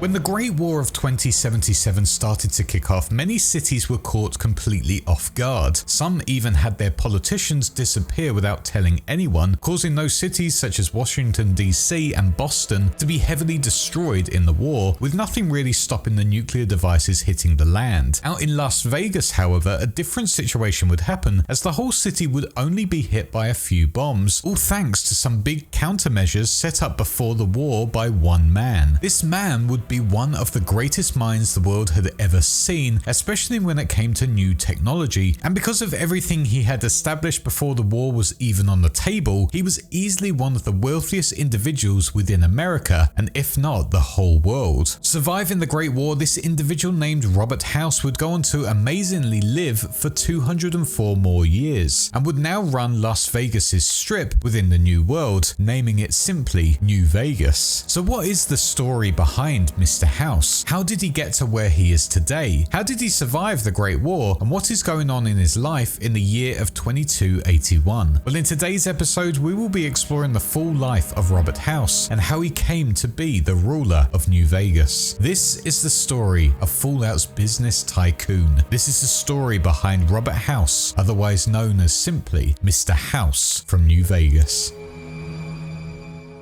When the Great War of 2077 started to kick off, many cities were caught completely off guard. Some even had their politicians disappear without telling anyone, causing those cities such as Washington DC and Boston to be heavily destroyed in the war, with nothing really stopping the nuclear devices hitting the land. Out in Las Vegas, however, a different situation would happen, as the whole city would only be hit by a few bombs, all thanks to some big countermeasures set up before the war by one man. This man would be one of the greatest minds the world had ever seen, especially when it came to new technology, and because of everything he had established before the war was even on the table, he was easily one of the wealthiest individuals within America, and if not the whole world. Surviving the Great War, this individual named Robert House would go on to amazingly live for 204 more years, and would now run Las Vegas's strip within the New World, naming it simply New Vegas. So what is the story behind Mr. House? How did he get to where he is today? How did he survive the Great War? And what is going on in his life in the year of 2281? Well, in today's episode, we will be exploring the full life of Robert House and how he came to be the ruler of New Vegas. This is the story of Fallout's business tycoon. This is the story behind Robert House, otherwise known as simply Mr. House from New Vegas.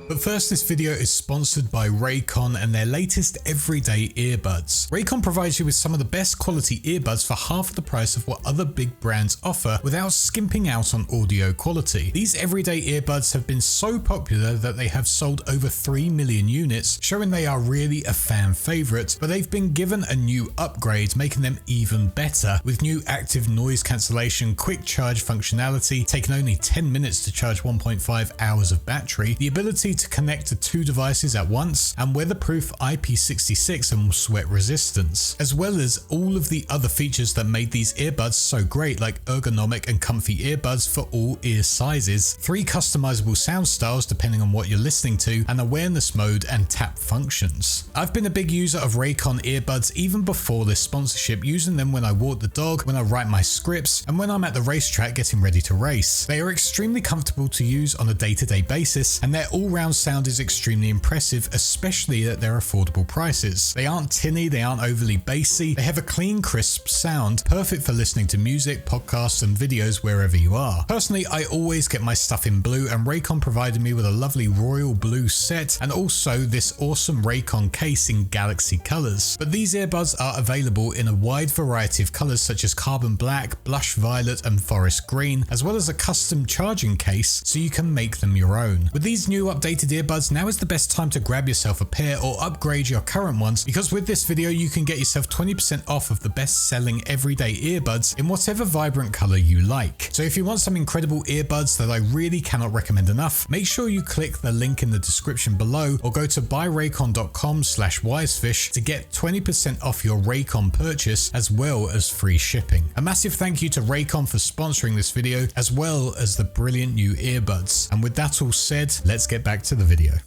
But first, this video is sponsored by Raycon and their latest everyday earbuds. Raycon provides you with some of the best quality earbuds for half the price of what other big brands offer without skimping out on audio quality. These everyday earbuds have been so popular that they have sold over 3 million units, showing they are really a fan favorite, but they've been given a new upgrade, making them even better with new active noise cancellation, quick charge functionality, taking only 10 minutes to charge 1.5 hours of battery, the ability to connect to 2 devices at once, and weatherproof IP66 and sweat resistance, as well as all of the other features that made these earbuds so great, like ergonomic and comfy earbuds for all ear sizes, 3 customizable sound styles depending on what you're listening to, and awareness mode and tap functions. I've been a big user of Raycon earbuds even before this sponsorship, using them when I walk the dog, when I write my scripts, and when I'm at the racetrack getting ready to race. They are extremely comfortable to use on a day-to-day basis, and their all-round sound is extremely impressive, especially at their affordable prices. They aren't tinny, they aren't overly bassy, they have a clean, crisp sound, perfect for listening to music, podcasts, and videos wherever you are. Personally, I always get my stuff in blue, and Raycon provided me with a lovely royal blue set, and also this awesome Raycon case in galaxy colors. But these earbuds are available in a wide variety of colors such as carbon black, blush violet, and forest green, as well as a custom charging case so you can make them your own. With these new updated earbuds, now is the best time to grab yourself a pair or upgrade your current ones, because with this video you can get yourself 20% off of the best selling everyday earbuds in whatever vibrant color you like. So if you want some incredible earbuds that I really cannot recommend enough, make sure you click the link in the description below or go to buyraycon.com/wisefish to get 20% off your Raycon purchase as well as free shipping. A massive thank you to Raycon for sponsoring this video, as well as the brilliant new earbuds. And with that all said, let's get back to the video.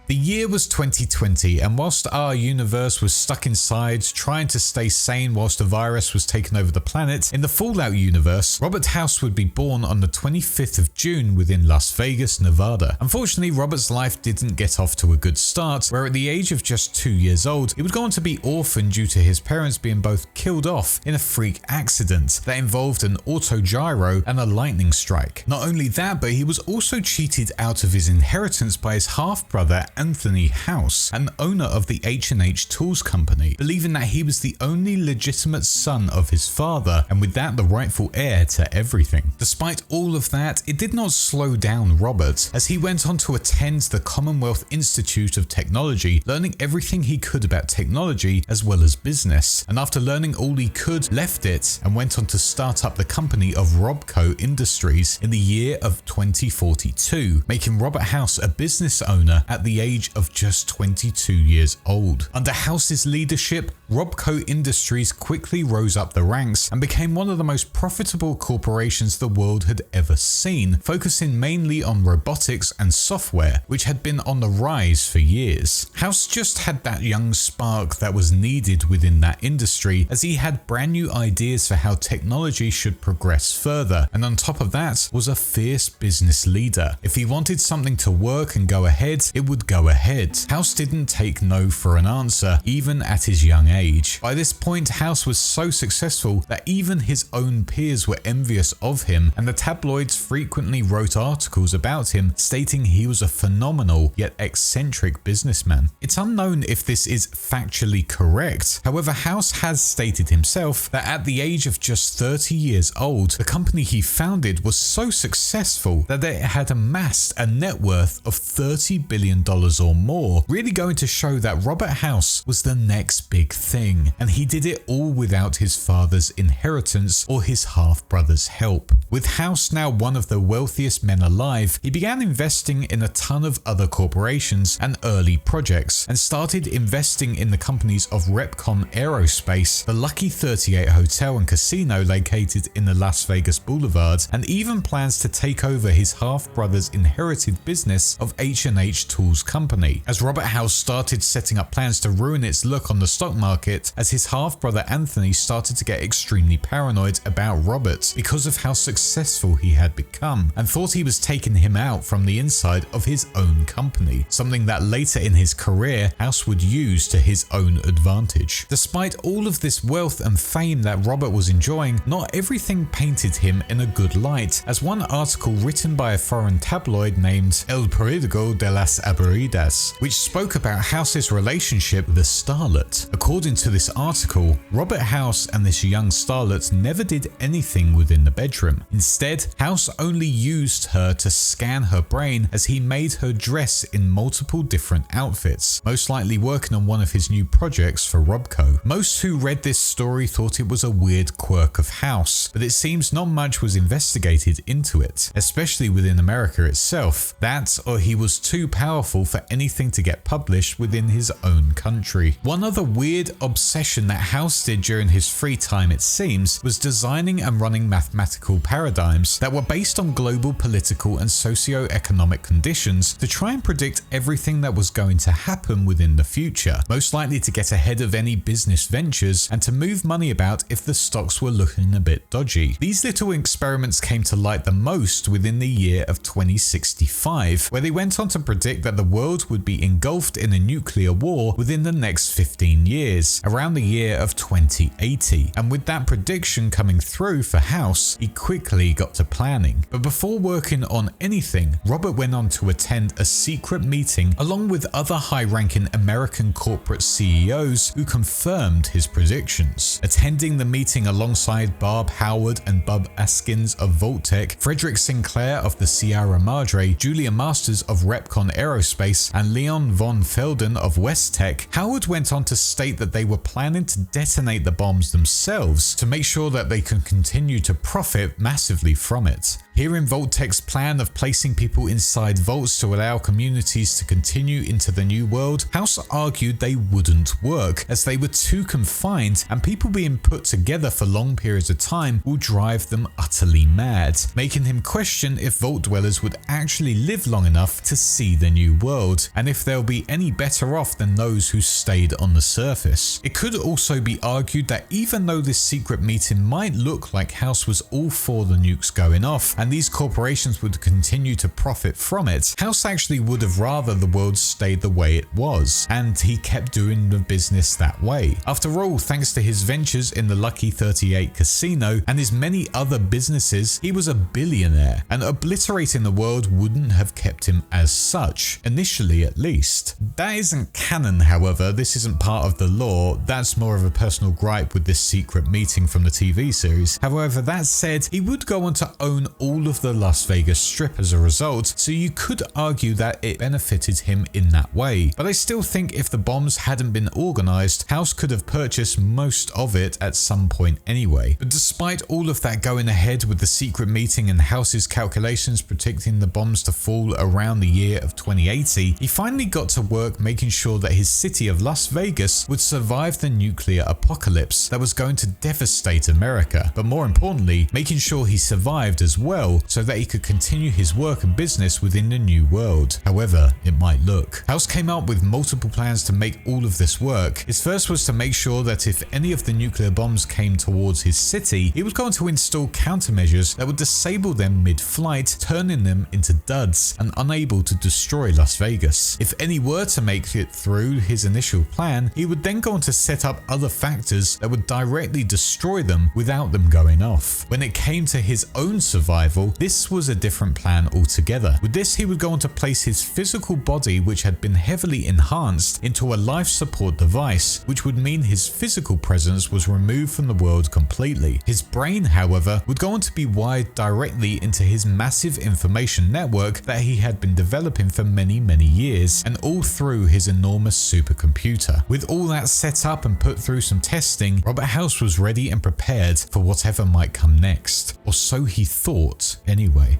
The year was 2020, and whilst our universe was stuck inside, trying to stay sane whilst a virus was taking over the planet, in the Fallout universe, Robert House would be born on the 25th of June within Las Vegas, Nevada. Unfortunately, Robert's life didn't get off to a good start, where at the age of just 2 years old, he would go on to be orphaned due to his parents being both killed off in a freak accident that involved an autogyro and a lightning strike. Not only that, but he was also cheated out of his inheritance by his half-brother Anthony House, an owner of the H&H Tools Company, believing that he was the only legitimate son of his father, and with that the rightful heir to everything. Despite all of that, it did not slow down Robert, as he went on to attend the Commonwealth Institute of Technology, learning everything he could about technology as well as business, and after learning all he could, left it and went on to start up the company of Robco Industries in the year of 2042, making Robert House a business owner at the age age of just 22 years old. Under House's leadership, Robco Industries quickly rose up the ranks and became one of the most profitable corporations the world had ever seen, focusing mainly on robotics and software, which had been on the rise for years. House just had that young spark that was needed within that industry, as he had brand new ideas for how technology should progress further, and on top of that was a fierce business leader. If he wanted something to work and go ahead, it would go ahead. House didn't take no for an answer, even at his young age. By this point, House was so successful that even his own peers were envious of him, and the tabloids frequently wrote articles about him stating he was a phenomenal yet eccentric businessman. It's unknown if this is factually correct. However, House has stated himself that at the age of just 30 years old, the company he founded was so successful that it had amassed a net worth of $30 billion or more, really going to show that Robert House was the next big thing, and he did it all without his father's inheritance or his half-brother's help. With House now one of the wealthiest men alive, he began investing in a ton of other corporations and early projects, and started investing in the companies of Raycon Aerospace, the Lucky 38 Hotel and Casino located in the Las Vegas Boulevard, and even plans to take over his half-brother's inherited business of H&H Tools Company, as Robert House started setting up plans to ruin its look on the stock market, as his half-brother Anthony started to get extremely paranoid about Robert because of how successful he had become, and thought he was taking him out from the inside of his own company, something that later in his career House would use to his own advantage. Despite all of this wealth and fame that Robert was enjoying, not everything painted him in a good light, as one article written by a foreign tabloid named El Periódico de las Aburridas, which spoke about House's relationship with a starlet. According to this article, Robert House and this young starlet never did anything within the bedroom. Instead, House only used her to scan her brain as he made her dress in multiple different outfits, most likely working on one of his new projects for Robco. Most who read this story thought it was a weird quirk of House, but it seems not much was investigated into it, especially within America itself. That, or he was too powerful for anything to get published within his own country. One other weird obsession that House did during his free time, it seems, was designing and running mathematical paradigms that were based on global political and socio-economic conditions to try and predict everything that was going to happen within the future, most likely to get ahead of any business ventures and to move money about if the stocks were looking a bit dodgy. These little experiments came to light the most within the year of 2065, where they went on to predict that the world would be engulfed in a nuclear war within the next 15 years, around the year of 2080. And with that prediction coming through for House, he quickly got to planning. But before working on anything, Robert went on to attend a secret meeting along with other high-ranking American corporate CEOs who confirmed his predictions. Attending the meeting alongside Barb Howard and Bob Askins of Vault-Tec, Frederick Sinclair of the Sierra Madre, Julia Masters of Raycon Aerospace, and Leon von Felden of West-Tech, Howard went on to state that they were planning to detonate the bombs themselves to make sure that they can continue to profit massively from it. Hearing Vault-Tec's plan of placing people inside vaults to allow communities to continue into the new world, House argued they wouldn't work, as they were too confined, and people being put together for long periods of time will drive them utterly mad, making him question if vault dwellers would actually live long enough to see the new world, and if they'll be any better off than those who stayed on the surface. It could also be argued that even though this secret meeting might look like House was all for the nukes going off, and these corporations would continue to profit from it, House actually would have rather the world stayed the way it was, and he kept doing the business that way. After all, thanks to his ventures in the Lucky 38 Casino and his many other businesses, he was a billionaire, and obliterating the world wouldn't have kept him as such, initially at least. That isn't canon, however. This isn't part of the lore. That's more of a personal gripe with this secret meeting from the TV series. However, that said, he would go on to own all all of the Las Vegas Strip as a result, so you could argue that it benefited him in that way. But I still think if the bombs hadn't been organized, House could have purchased most of it at some point anyway. But despite all of that going ahead with the secret meeting and House's calculations predicting the bombs to fall around the year of 2080, he finally got to work making sure that his city of Las Vegas would survive the nuclear apocalypse that was going to devastate America, but more importantly, making sure he survived as well so that he could continue his work and business within the new world, however it might look. House came up with multiple plans to make all of this work. His first was to make sure that if any of the nuclear bombs came towards his city, he was going to install countermeasures that would disable them mid-flight, turning them into duds and unable to destroy Las Vegas. If any were to make it through his initial plan, he would then go on to set up other factors that would directly destroy them without them going off. When it came to his own survival, this was a different plan altogether. With this, he would go on to place his physical body, which had been heavily enhanced, into a life support device, which would mean his physical presence was removed from the world completely. His brain, however, would go on to be wired directly into his massive information network that he had been developing for many years, and all through his enormous supercomputer. With all that set up and put through some testing, Robert House was ready and prepared for whatever might come next, or so he thought anyway.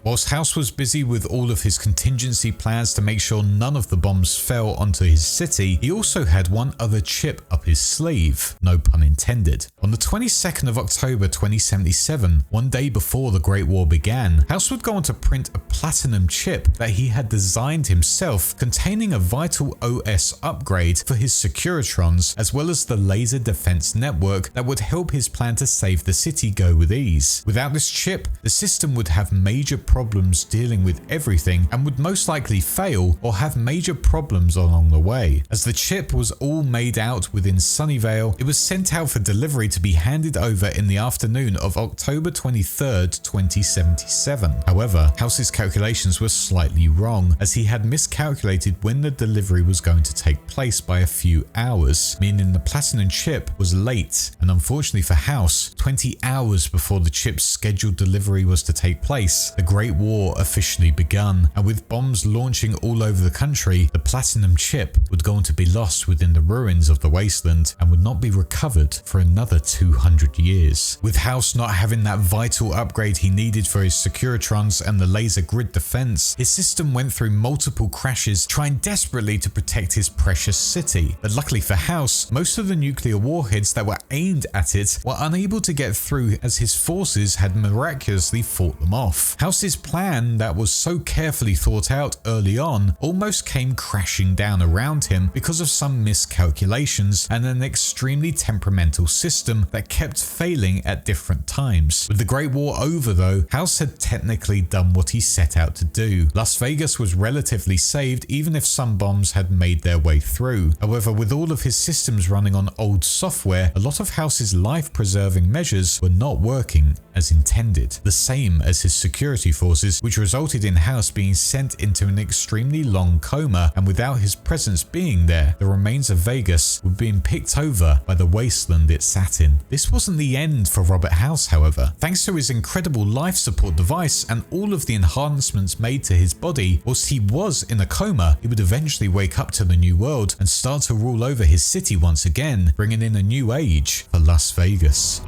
Whilst House was busy with all of his contingency plans to make sure none of the bombs fell onto his city, he also had one other chip up his sleeve, no pun intended. On the 22nd of October 2077, one day before the Great War began, House would go on to print a platinum chip that he had designed himself, containing a vital OS upgrade for his Securitrons, as well as the laser defense network that would help his plan to save the city go with ease. Without this chip, the system would have major problems dealing with everything and would most likely fail or have major problems along the way. As the chip was all made out within Sunnyvale, it was sent out for delivery to be handed over in the afternoon of October 23rd, 2077. However, House's calculations were slightly wrong, as he had miscalculated when the delivery was going to take place by a few hours, meaning the platinum chip was late, and unfortunately for House, 20 hours before the chip's scheduled delivery was to take place, the Great War officially begun, and with bombs launching all over the country, the platinum chip would go on to be lost within the ruins of the wasteland and would not be recovered for another 200 years. With House not having that vital upgrade he needed for his Securitrons and the laser grid defense, his system went through multiple crashes, trying desperately to protect his precious city. But luckily for House, most of the nuclear warheads that were aimed at it were unable to get through, as his forces had miraculously fought them off. House's plan that was so carefully thought out early on almost came crashing down around him because of some miscalculations and an extremely temperamental system that kept failing at different times. With the Great War over though, House had technically done what he set out to do. Las Vegas was relatively saved even if some bombs had made their way through. However, with all of his systems running on old software, a lot of House's life-preserving measures were not working as intended. The same as his security forces, which resulted in House being sent into an extremely long coma, and without his presence being there, the remains of Vegas were being picked over by the wasteland it sat in. This wasn't the end for Robert House, however. Thanks to his incredible life support device and all of the enhancements made to his body, whilst he was in a coma, he would eventually wake up to the new world and start to rule over his city once again, bringing in a new age for Las Vegas.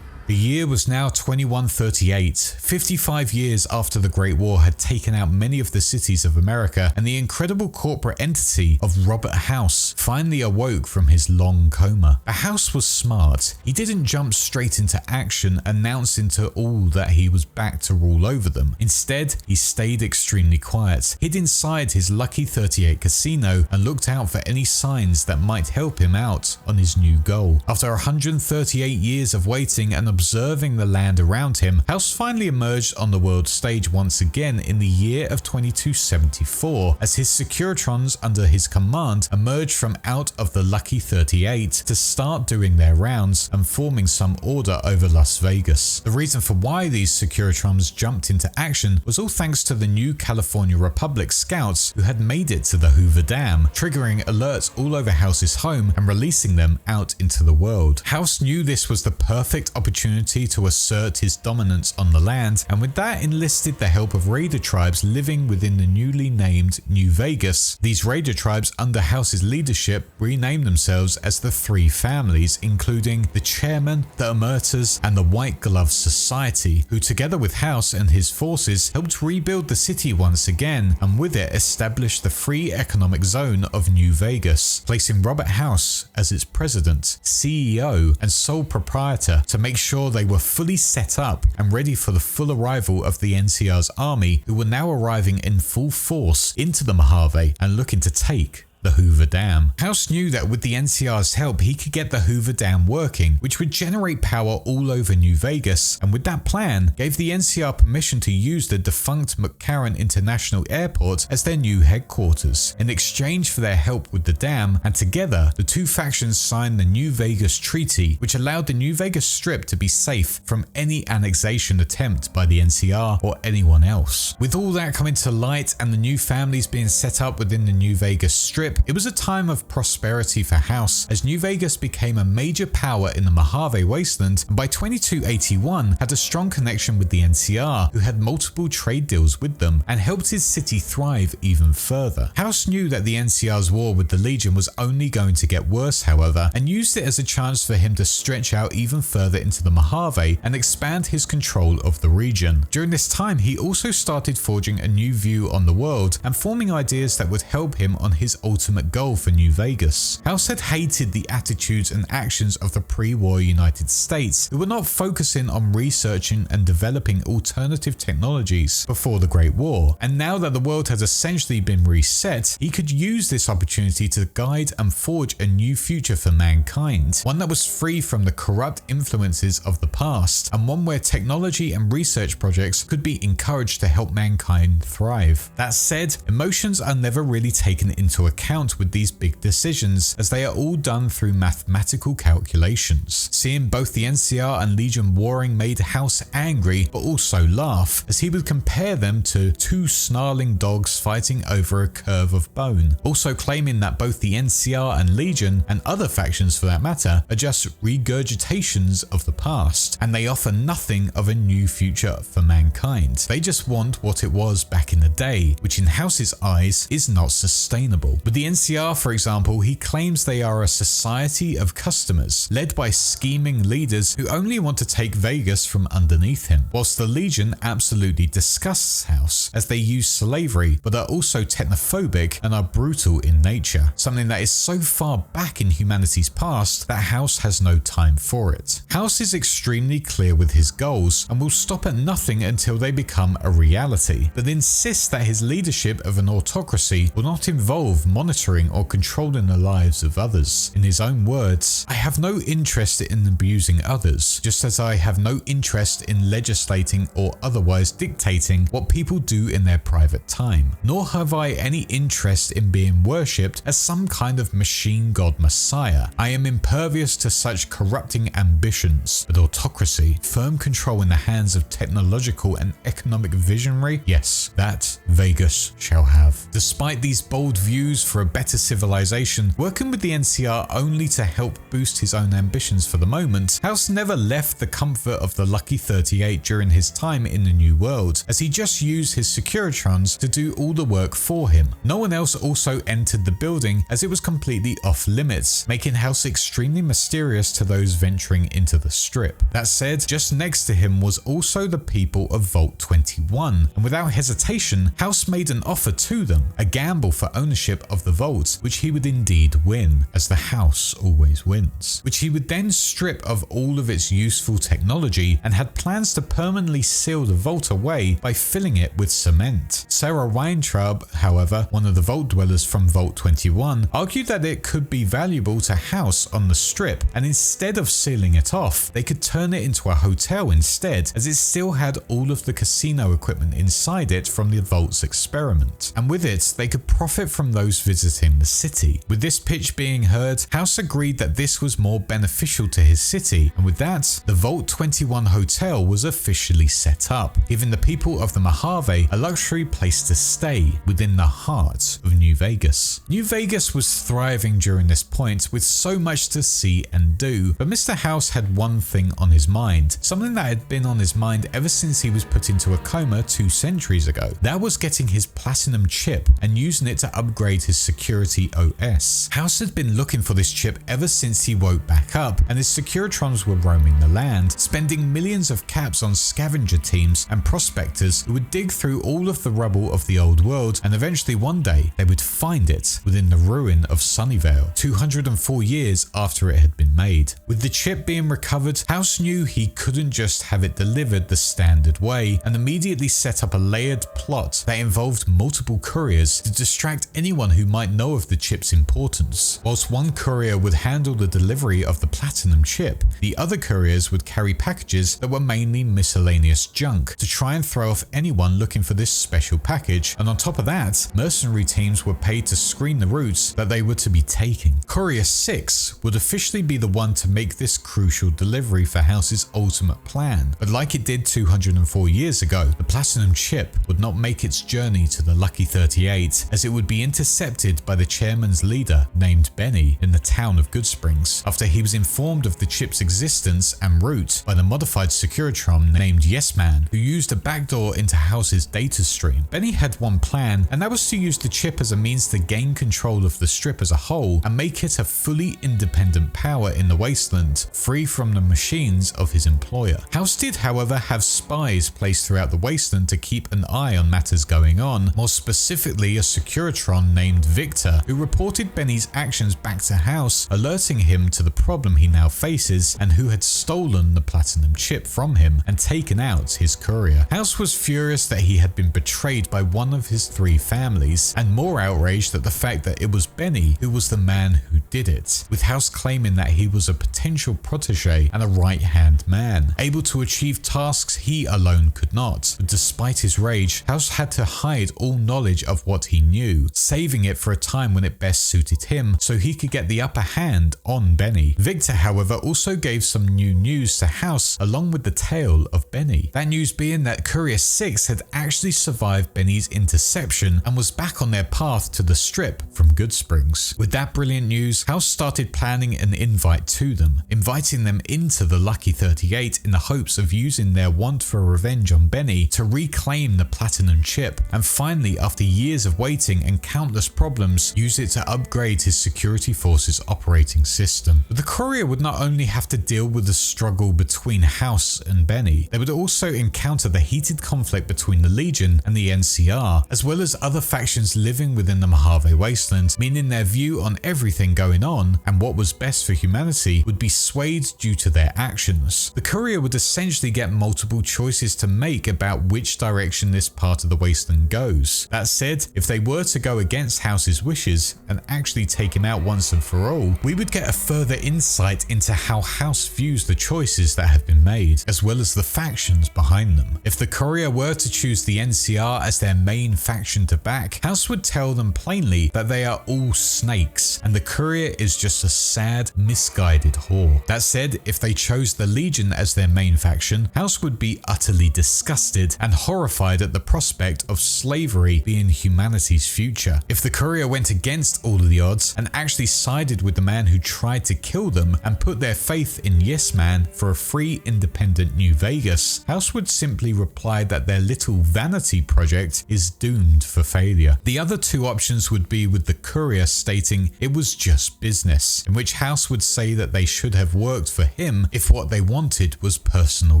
The year was now 2138, 55 years after the Great War had taken out many of the cities of America, and the incredible corporate entity of Robert House finally awoke from his long coma. But House was smart. He didn't jump straight into action, announcing to all that he was back to rule over them. Instead, he stayed extremely quiet, hid inside his Lucky 38 casino, and looked out for any signs that might help him out on his new goal. After 138 years of waiting and observing the land around him, House finally emerged on the world stage once again in the year of 2274, as his Securitrons under his command emerged from out of the Lucky 38 to start doing their rounds and forming some order over Las Vegas. The reason for why these Securitrons jumped into action was all thanks to the new California Republic scouts who had made it to the Hoover Dam, triggering alerts all over House's home and releasing them out into the world. House knew this was the perfect opportunity to assert his dominance on the land, and with that enlisted the help of raider tribes living within the newly named New Vegas. These raider tribes under House's leadership renamed themselves as the Three Families, including the Chairman, the Emerters, and the White Glove Society, who together with House and his forces helped rebuild the city once again, and with it established the free economic zone of New Vegas, placing Robert House as its president, CEO, and sole proprietor to make sure they were fully set up and ready for the full arrival of the NCR's army, who were now arriving in full force into the Mojave and looking to take the Hoover Dam. House knew that with the NCR's help he could get the Hoover Dam working, which would generate power all over New Vegas, and with that plan gave the NCR permission to use the defunct McCarran International Airport as their new headquarters in exchange for their help with the dam, and together the two factions signed the New Vegas Treaty, which allowed the New Vegas Strip to be safe from any annexation attempt by the NCR or anyone else. With all that coming to light and the new families being set up within the New Vegas Strip, it was a time of prosperity for House, as New Vegas became a major power in the Mojave Wasteland, and by 2281 had a strong connection with the NCR, who had multiple trade deals with them and helped his city thrive even further. House knew that the NCR's war with the Legion was only going to get worse, however, and used it as a chance for him to stretch out even further into the Mojave and expand his control of the region. During this time, he also started forging a new view on the world and forming ideas that would help him on his ultimate goal for New Vegas. House had hated the attitudes and actions of the pre-war United States, who were not focusing on researching and developing alternative technologies before the Great War, and now that the world had essentially been reset, he could use this opportunity to guide and forge a new future for mankind, one that was free from the corrupt influences of the past, and one where technology and research projects could be encouraged to help mankind thrive. That said, emotions are never really taken into account with these big decisions, as they are all done through mathematical calculations. Seeing both the NCR and Legion warring made House angry, but also laugh, as he would compare them to two snarling dogs fighting over a curve of bone, also claiming that both the NCR and Legion, and other factions for that matter, are just regurgitations of the past, and they offer nothing of a new future for mankind. They just want what it was back in the day, which in House's eyes is not sustainable. With the NCR, for example, he claims they are a society of customers, led by scheming leaders who only want to take Vegas from underneath him, whilst the Legion absolutely disgusts House, as they use slavery, but are also technophobic and are brutal in nature, something that is so far back in humanity's past that House has no time for it. House is extremely clear with his goals, and will stop at nothing until they become a reality, but insists that his leadership of an autocracy will not involve monitoring or controlling the lives of others. In his own words, "I have no interest in abusing others, just as I have no interest in legislating or otherwise dictating what people do in their private time, nor have I any interest in being worshipped as some kind of machine god messiah. I am impervious to such corrupting ambitions, but autocracy, firm control in the hands of technological and economic visionary, yes, that Vegas shall have." Despite these bold views for a better civilization, working with the NCR only to help boost his own ambitions for the moment, House never left the comfort of the Lucky 38 during his time in the New World, as he just used his Securitrons to do all the work for him. No one else also entered the building, as it was completely off limits, making House extremely mysterious to those venturing into the Strip. That said, just next to him was also the people of Vault 21, and without hesitation, House made an offer to them, a gamble for ownership of of the vault, which he would indeed win, as the house always wins, which he would then strip of all of its useful technology and had plans to permanently seal the vault away by filling it with cement. Sarah Weintraub, however, one of the vault dwellers from Vault 21, argued that it could be valuable to house on the strip, and instead of sealing it off, they could turn it into a hotel instead, as it still had all of the casino equipment inside it from the vault's experiment, and with it they could profit from those visiting the city. With this pitch being heard, House agreed that this was more beneficial to his city, and with that, the Vault 21 hotel was officially set up, giving the people of the Mojave a luxury place to stay within the heart of New Vegas. New Vegas was thriving during this point with so much to see and do, but Mr. House had one thing on his mind, something that had been on his mind ever since he was put into a coma 2 centuries ago. That was getting his platinum chip and using it to upgrade his security OS. House had been looking for this chip ever since he woke back up, and his Securitrons were roaming the land, spending millions of caps on scavenger teams and prospectors who would dig through all of the rubble of the old world, and eventually one day they would find it within the ruin of Sunnyvale, 204 years after it had been made. With the chip being recovered, House knew he couldn't just have it delivered the standard way, and immediately set up a layered plot that involved multiple couriers to distract anyone who might know of the chip's importance. Whilst one courier would handle the delivery of the platinum chip, the other couriers would carry packages that were mainly miscellaneous junk to try and throw off anyone looking for this special package, and on top of that, mercenary teams were paid to screen the routes that they were to be taking. Courier 6 would officially be the one to make this crucial delivery for House's ultimate plan, but like it did 204 years ago, the platinum chip would not make its journey to the Lucky 38, as it would be intercepted by the chairman's leader named Benny in the town of Goodsprings, after he was informed of the chip's existence and route by the modified Securitron named Yes Man, who used a backdoor into House's data stream. Benny had one plan, and that was to use the chip as a means to gain control of the strip as a whole and make it a fully independent power in the wasteland, free from the machines of his employer. House did, however, have spies placed throughout the wasteland to keep an eye on matters going on, more specifically a Securitron named Victor, who reported Benny's actions back to House, alerting him to the problem he now faces, and who had stolen the platinum chip from him and taken out his courier. House was furious that he had been betrayed by one of his 3 families, and more outraged at the fact that it was Benny who was the man who did it, with House claiming that he was a potential protege and a right-hand man, able to achieve tasks he alone could not. But despite his rage, House had to hide all knowledge of what he knew, saving it for a time when it best suited him so he could get the upper hand on Benny. Victor, however, also gave some new news to House along with the tale of Benny. That news being that Courier 6 had actually survived Benny's interception and was back on their path to the strip from Goodsprings. With that brilliant news, House started planning an invite to them, inviting them into the Lucky 38 in the hopes of using their want for revenge on Benny to reclaim the platinum chip, and finally, after years of waiting and countless problems, use it to upgrade his security forces operating system. But the courier would not only have to deal with the struggle between House and Benny, they would also encounter the heated conflict between the Legion and the NCR, as well as other factions living within the Mojave Wasteland, meaning their view on everything going on and what was best for humanity would be swayed due to their actions. The courier would essentially get multiple choices to make about which direction this part of the wasteland goes. That said, if they were to go against House's wishes and actually take him out once and for all, we would get a further insight into how House views the choices that have been made, as well as the factions behind them. If the courier were to choose the NCR as their main faction to back, House would tell them plainly that they are all snakes, and the courier is just a sad, misguided whore. That said, if they chose the Legion as their main faction, House would be utterly disgusted and horrified at the prospect of slavery being humanity's future. If the courier went against all of the odds and actually sided with the man who tried to kill them and put their faith in Yes Man for a free, independent New Vegas, House would simply reply that their little vanity project is doomed for failure. The other 2 options would be with the courier stating it was just business, in which House would say that they should have worked for him if what they wanted was personal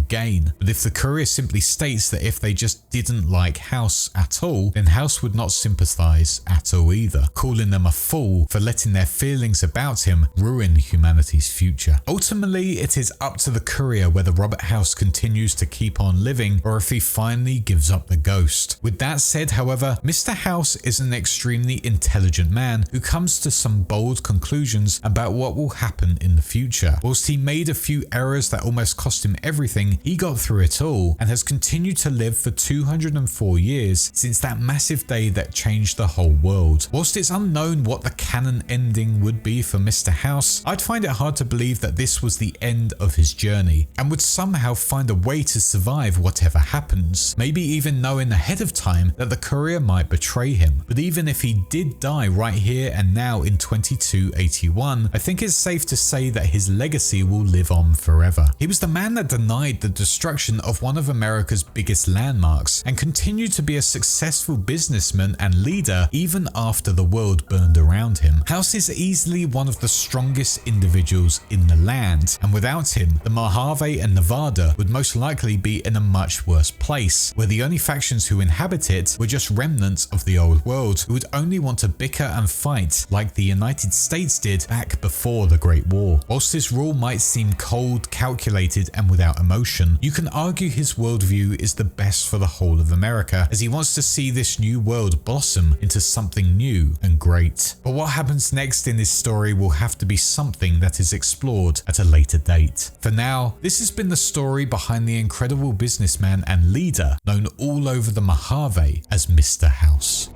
gain. But if the courier simply states that if they just didn't like House at all, then House would not sympathize at all either, calling them a fool for letting their feelings about him ruin humanity's future. Ultimately, it is up to the courier whether Robert House continues to keep on living or if he finally gives up the ghost. With that said, however, Mr. House is an extremely intelligent man who comes to some bold conclusions about what will happen in the future. Whilst he made a few errors that almost cost him everything, he got through it all and has continued to live for 204 years since that massive day that changed the whole world. Whilst it's unknown what the canon ending would be for Mr. House, I'd find it hard to believe that this was the end of his journey and would somehow find a way to survive whatever happens, maybe even knowing ahead of time that the courier might betray him. But even if he did die right here and now in 2281, I think it's safe to say that his legacy will live on forever. He was the man that denied the destruction of one of America's biggest landmarks and continued to be a successful businessman and leader even after the world burned around him. House is easily one of the strongest individuals in the land, and without him, the Mojave and Nevada would most likely be in a much worse place, where the only factions who inhabit it were just remnants of the old world who would only want to bicker and fight like the United States did back before the Great War. Whilst his rule might seem cold, calculated and without emotion, you can argue his worldview is the best for the whole of America, as he wants to see this new world blossom into something new and great. But what happens next in this story will have to be something that is explored at a later date. For now, this has been the story behind the incredible businessman and leader known all over the Mojave as Mr. House.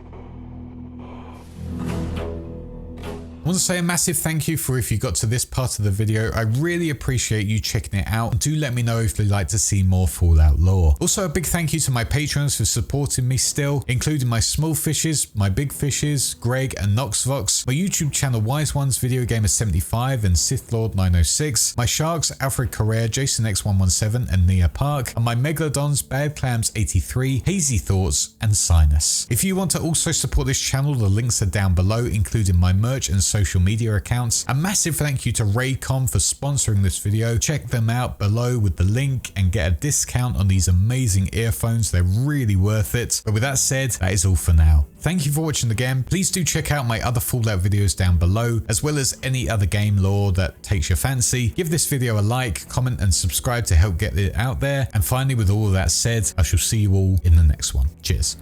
I want to say a massive thank you for if you got to this part of the video. I really appreciate you checking it out. Do let me know if you'd like to see more Fallout lore. Also, a big thank you to my patrons for supporting me still, including my small fishes, my big fishes, Greg and Noxvox, my YouTube channel Wise Ones, Video Gamer 75 and Sith Lord 906, my sharks Alfred Correa, Jason X117 and Nia Park, and my megalodons Bad Clams 83, Hazy Thoughts and Sinus. If you want to also support this channel, the links are down below, including my merch and social media accounts. A massive thank you to Raycon for sponsoring this video. Check them out below with the link and get a discount on these amazing earphones. They're really worth it. But with that said, that is all for now. Thank you for watching again. Please do check out my other Fallout videos down below, as well as any other game lore that takes your fancy. Give this video a like, comment and subscribe to help get it out there. And finally, with all of that said, I shall see you all in the next one. Cheers.